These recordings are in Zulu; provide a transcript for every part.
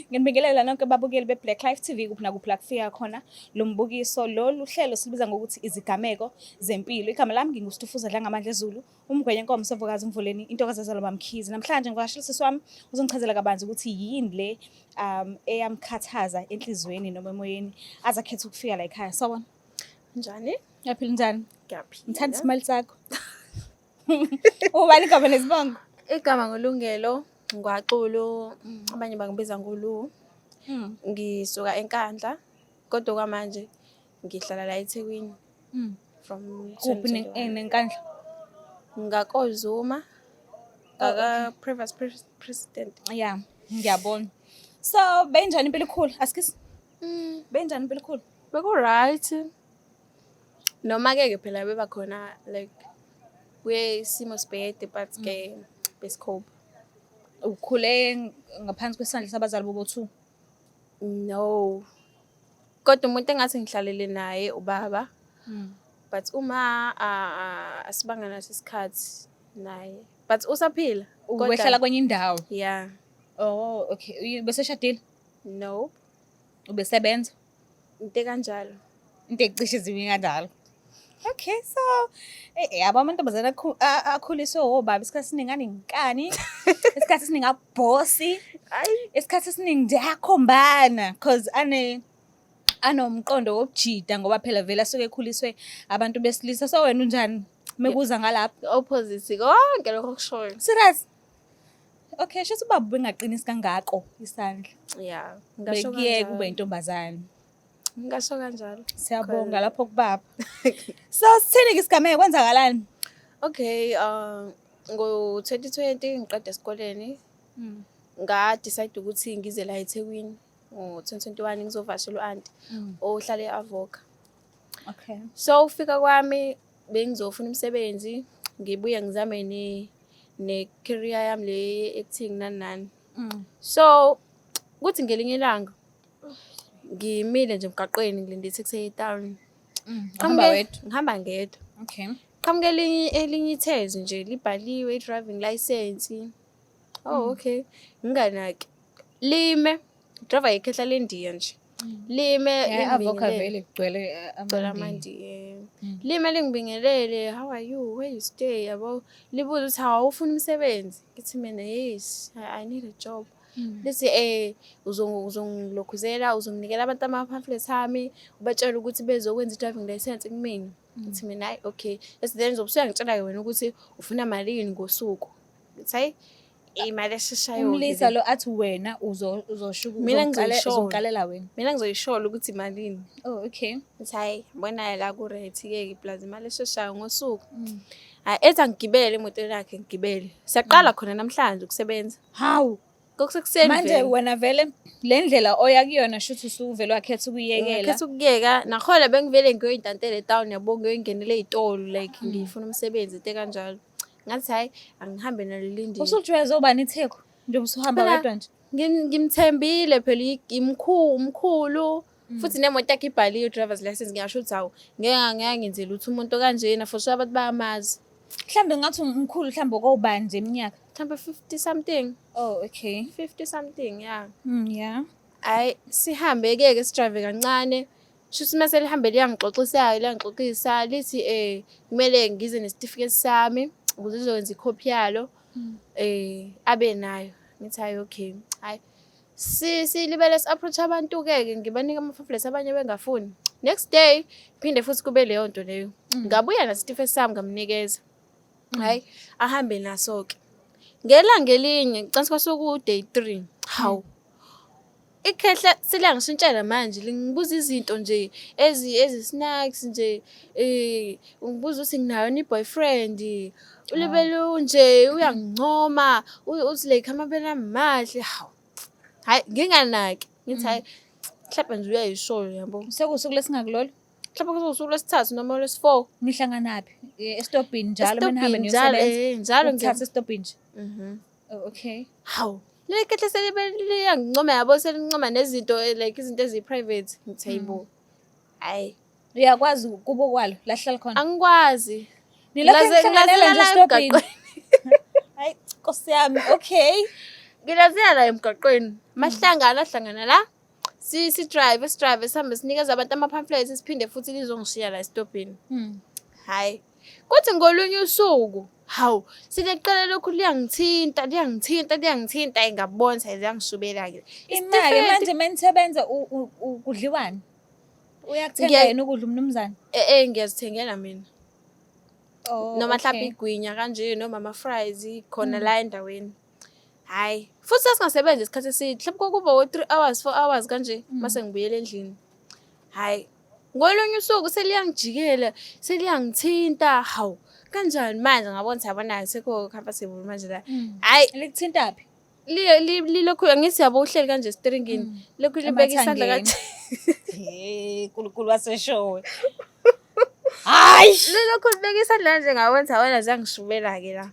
Nginibingelela nonke ababukeli be-Black Life TV kuphi nakuphi la kufika khona lo mbukiso. Lolu hlelo silubiza ngokuthi izigameko zempilo. Igama lami nginguStufuza Dlangamandla Zulu, umgwenyenkomo Msofokazi Mvuleni, intokazi yaZalwa Mkhize. Namhlanje ngivakashela usisi wami uzongichazela kabanzi ukuthi yini le eyamkhathaza enhlizweni noma emoyeni aze akhethe ukufika la ekhaya. Sawubona. Njani? Uyaphila njani? Ngiyaphila. Ngithanda isimali sakho. Ubani igama nesibongo? Igama nguLungelo, ngwaXulu, abanye bangibiza ngoLu. Ngisuka eNkandla, kodwa kwamanje ngihlala la eThekwini. From Kuphi 2021. nenkandla? NgakoZuma, previous president. Yeah, ngiyabona. So, benjani impilo ikhulu? Asikisi. Benjani impilo ikhulu? Beku-right. Noma-ke phela beba khona like kwisimo sibhede but ke besicope. Ukhule ngaphansi kwesandla sabazali bobo-2? No. Kodwa umuntu engathi ngihlalele naye ubaba. But uma asibanga naso isikhathi naye. But usaphila. Ubehlala kwenye indawo? Yeah. Oh, okay. Ubeseshadile? No. Ubesebenza? Into kanjalo. Into ecishe ziwe kanjalo. Okay, so yabo amantombazane akhuliswe obaba isikhathi esiningi anenkani, isikhathi esiningi abhosi, isikhathi esiningi nje akhombana because anomqondo wokujida ngoba phela vele asuke ekhuliswe abantu besilisa. So wena unjani mekuza ngalapha? Opposite konke lokho kushoyo. Serious? Okay, shothi ubaba bengaqinisi kangako isandla. Yeah, ngasho kanjalo. Kube intombazane. Ngasho kanjalo. Siyabonga lapho kubaba. So sithini isigameko kwenzakalani? Okay, ngo-2020 ngiqeda esikoleni. Nga-decide ukuthi ngize la eThekwini. Ngo-2021 ngizovashela u-auntie ohlala e-Avoca. Okay. So ufika kwami bengizofuna umsebenzi, ngibuye ngizame ne-career yami le acting nani. So kuthi ngelinye ilanga ngimile nje emgaqweni ngilinde itaxi e-town. Ngihamba ngedwa. Okay. Qhamuke elinye ithezi nje libhaliwe i-driving license. Oh okay. Nginganaki. Lime driver ikhehla lendiya nje. Lime Avoca vele kugcwele amandi. Lime lingibingelele, how are you? Where you stay? Yabo libuza ukuthi awufuna umsebenzi. Ngithi mina yes, I need a job. Lithi uzongilokhuzela, uzonginikela abantu ama-pamphlets ami, ubatshela ukuthi bezokwenza i-driving license kumina. Ngithi mina hayi okay. Then uzobusuyangitshela-ke wena ukuthi ufuna malini ngosuku. Ngithi hayi imali esheshayo. Umlisa lo athi wena uzoshuka uzoqalela wena. Mina ngizoyishola ukuthi imalini. Oh okay. Ngithi hayi bona la ku-right-ke plus imali esheshayo ngosuku. Hayi ethi angigibele emotweni yakhe ngigibele. Siyaqala khona namhlanje ukusebenza. Hawu. Kokusekuseni manje wena vele le ndlela oya kuyona shuthi usuvele wakhetha ukuyekela. Ngikhetha ukuyeka. Nakhona bengivele ngiyoyintantele e-town yabo ngiyoyingenela ey'tolo like ngifuna umsebenzi into kanjalo. Ngathi hayi angihambe naleli ndini. Usujwayeze ubani iTheku njengoba usuhamba wedwa nje? Ngimthembile phela umkhulu futhi nemoto yakhe ibhaliwe i-driver's license. Ngiyasho ukuthi hawu ngeke ngenzele ukuthi umuntu kanjena for sure abantu bayamazi. Mhlambe ngathi umkhulu mhlambe okobani nje eminyaka? Mhlambe 50 something. Oh okay. 50 something yeah. Yeah. Hayi sihambe-ke sidrive kancane. Shuthi mase lihambe liyangixoxisa lithi kumele ngize nesitifiketi sami ukuze ngizokwenza ikhophi yalo abe nayo. Ngithi hayi okay. Hayi silibele si-approach abantu-ke ngibanika ama-pamphlets abanye bengafuni. Next day phinde futhi kube leyo nto leyo. Ngabuya nesitifiketi sami ngamnikeza. Hayi ahambe naso-ke. Ngelanga elinye ngicela kwasuku day 3. Hawu. Ikhehla silangishintshela manje lingibuza izinto nje ezi-snacks nje ungibuza ukuthi nginayo ni-boyfriend ulibele nje uyangincoma uthi like amabele amahle. Hawu. Hayi nginganaki ngithi hayi mhlawumbe nje uyayishola yabo. Sekusuku lesingakulolo? Mhlawumbe kusuku lwesithathu noma lwesi-4. Nihlanganaphi? Estobhini njalo menihambe niyosebenza? Njalo ngithatha estobhini nje. Oh okay. Hawu. Lekhehle seliyangincoma yabo selincoma nezinto like izinto ezi-private. Ngithi hayibo. Hayi. Uyakwazi kubo kwalo la hlala khona? Angikwazi. Nilokhu nihlanganela nje estobhini? Hayi Nkosi yami okay. ngilaziya la emgaqweni ahlangana la si-drive sihambe sinikeza abantu ama-pamphlets siphinde futhi lizongishiya la esitobhini. Hhayi kuthi ngolunye usuku hawu sileqela lokhu liyangithinta ngabona sayize yangishubela-ke. Imali manje menisebenza kudliwani? Uyakuthenga yena ukudla umnumzane? Ngiyazithengela mina. Noma mhlawumbe igwinya kanje noma ama-fries khona la endaweni. Hhayi futhi sasingasebenzi isikhathi eside mhlawumbe kuba o-3 hours 4 hours kanje mase ngibuyela endlini. Hhayi ngolunye usuku seliyangijikela seliyangithinta hawu kanjani manje ngabona ukuthi yabona sekho-comfortable manje la. Hhayi Likuthintaphi? Lilokhu angithi yabo uhleli kanje esitringini lokhu libeka isandla kanje. Nkulunkulu waseshowe. Hayi Lilokhu libeka isandla kanje ngabona ukuthi yabona ziyangishubela-ke la.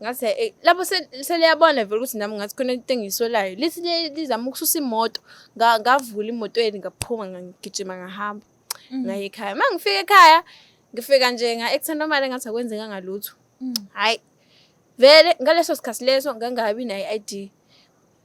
Ngathi lapho seliyabona vele ukuthi nami ngathi khona into engiyisolayo lithi lizama ukususa imoto ngavula imotweni ngaphuma ngagijima ngahamba ngaye ekhaya. Uma ngifika ekhaya ngifika nje nga-act normal engathi akwenzekanga lutho. Hhayi vele ngaleso sikhathi leso ngangabi nayo i-ID.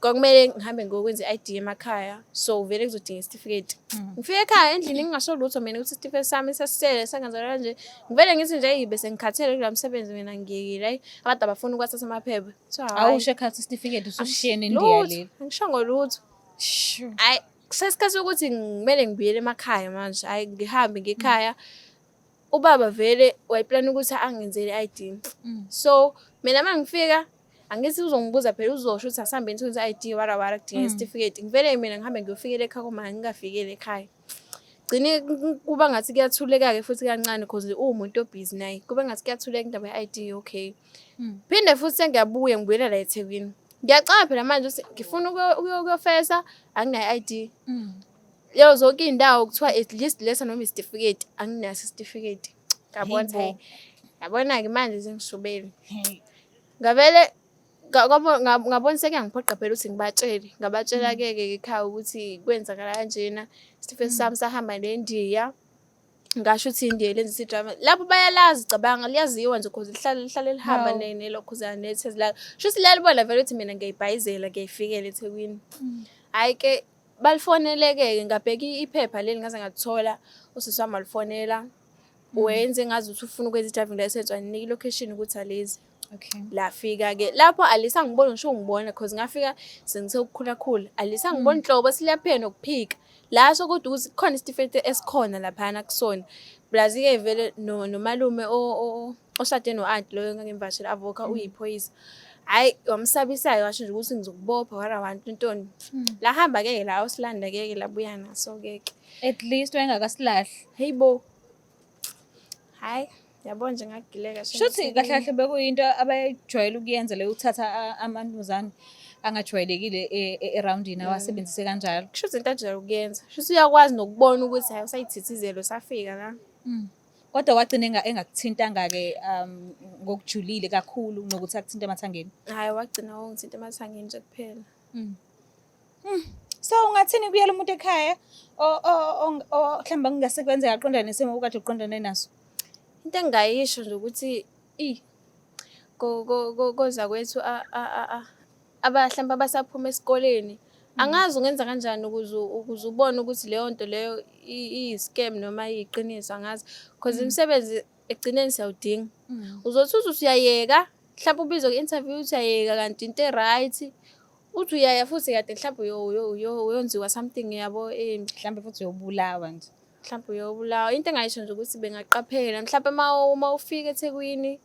Kwakumele ngihambe ngokwenza i-ID emakhaya so vele kuzodinga isitifiketi. Ngifika ekhaya endlini ngingasho lutho mina ukuthi isitifiketi sami sasisele sangenzeka kanje. Ngivele ngithi nje bese ngikhathele kula msebenzi mina ngiyekile abantu abafuna ukwathatha amaphepha. Awusho ekhathi isitifiketi usushiye nendiya leli. Angishongo lutho. Hhayi kusesikhathi ukuthi kumele ngibuyele emakhaya manje. Hhayi ngihambe ngekhaya ubaba vele wayeplana ukuthi angenzele i-ID. So mina uma ngifika angithi uzongibuza phela uzosho ukuthi asihambe nithola i-ID wara kudinga isitifiketi. Ngivele mina ngihambe ngiyofikela ekhaya kuma ngingafikele ekhaya. Gcine kuba ngathi kuyathuleka-ke futhi kancane because uwumuntu obhizi naye. Kuba ngathi kuyathuleka indaba ye-ID okay. Phinde futhi sengiyabuya ngibuyela la eThekwini. Ngiyacabanga phela manje ukuthi ngifuna ukuyofesa anginayo i-ID. Zonke iy'ndawo kuthiwa at least letha noma isitifiketi anginaso isitifiketi. Ngabona ukuthi yabona-ke manje sengishubele. Ngavele ngabona sekuyangiphoqa phela ukuthi ngibatshele. Ngabatshela-ke ekhaya ukuthi kwenzakala kanjena isitifiketi sami sahamba nendiya. Ngasho ukuthi indiya lenza isi-drama. Lapho bayalazi cabanga liyaziwa nje because lihlale lihamba nelokhuzana nethezela. Shuthi liyalibona vele ukuthi mina ngiyayibhayizela ngiyayifikela eThekwini. Hhayi-ke balifonele-ke ngabheka iphepha leli ngaze ngathola usisi wami walifonela. Wenze ngazi ukuthi ufuna ukwenza i-driving license wanika i-location ukuthi alize. Okay. Lafika-ke lapho alisangibona ngisho ngibona because ngafika sengithe ukukhulakhula. Alisangibona inhlobo siliyaphika nokuphika. La sokuthi ukuthi kukhona isitifiketi esikhona laphana kusona. Blazi-ke vele nomalume oshade no-aunt loyo ngangimvashela avoka uyiphoyisa. Hhayi wamsabisayo washo nje ukuthi ngizokubopha warawantu ntoni. Lahamba-ke la usilanda-ke labuya naso-ke. At least wayengakasilahli. Hey bo. Hhayi yabona nje ngagileka. Shuthi kahle kahle bekuyinto abayijwayele ukuyenza leyo ukuthatha amantombazane angajwayelekile eroundini awasebenzise kanjalo. Kushuthi into ajwayele ukuyenza. Shuthi uyakwazi nokubona ukuthi hayi usayithithizela usafika la. Kodwa wagcina engakuthintanga-ke ngokujulile kakhulu nokuthi akuthinte emathangeni. Hhayi wagcina wongithinta emathangeni nje kuphela. So ungathini kuyela umuntu ekhaya mhlawumbe kungasekwenzeka aqondane nesimo okade uqondane naso? Into engingayisho nje ukuthi koza kwethu mhlawumbe abasaphuma esikoleni angazi ungenza kanjani ukuze ubone ukuthi leyo nto leyo iyi-scam noma iyiqiniso angazi because imisebenzi ekugcineni siyawudinga. Uzothi uthi usuyayeka mhlawumbe ubizwe ku-interview uthi uyayeka kanti into e-right uthi uyaya futhi kade mhlawumbe uyonziwa something yabo Mhlawumbe futhi uyobulawa nje. Mhlawumbe uyobulawa. Into engayisho nje ukuthi bengaqaphela mhlawumbe uma ufika eThekwini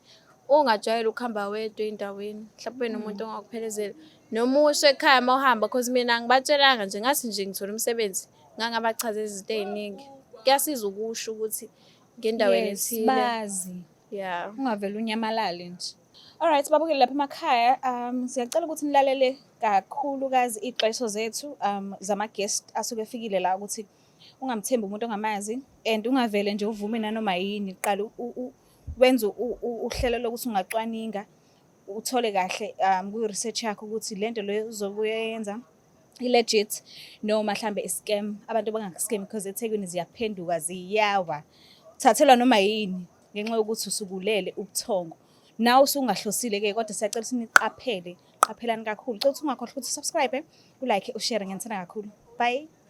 ungajwayele ukuhamba wedwa ey'ndaweni mhlawumbe nomuntu ongakuphelezela noma usho ekhaya uma uhamba because mina angibatshelanga nje ngathi nje ngithola umsebenzi ngangabachazela izinto ey'ningi. Kuyasiza ukusho ukuthi ngendaweni ethile. Bazi. Yeah. Ungavele unyamalale nje. Alright babukeli lapha emakhaya siyacela ukuthi nilalele kakhulukazi ixwayiso zethu zama-guest asuke efikile la ukuthi ungamthembi umuntu ongamazi and ungavele nje uvume nanoma yini. Qala wenze uhlelo lokuthi ungacwaninga uthole kahle kwi-research yakho ukuthi lento leyo uzokuyenza i-legit noma mhlambe i-scam. Abantu bangaku-scam because eThekwini ziyaphenduka ziyawa. Uthathelwa noma yini ngenxa yokuthi usukulele ubuthongo. Nawe usungahlosile-ke kodwa siyacela ukuthi niqaphele qaphelani kakhulu. Cela ukuthi ungakhohlwa ukuthi subscribe, ulike, ushare, ngiyanithanda kakhulu. Bye.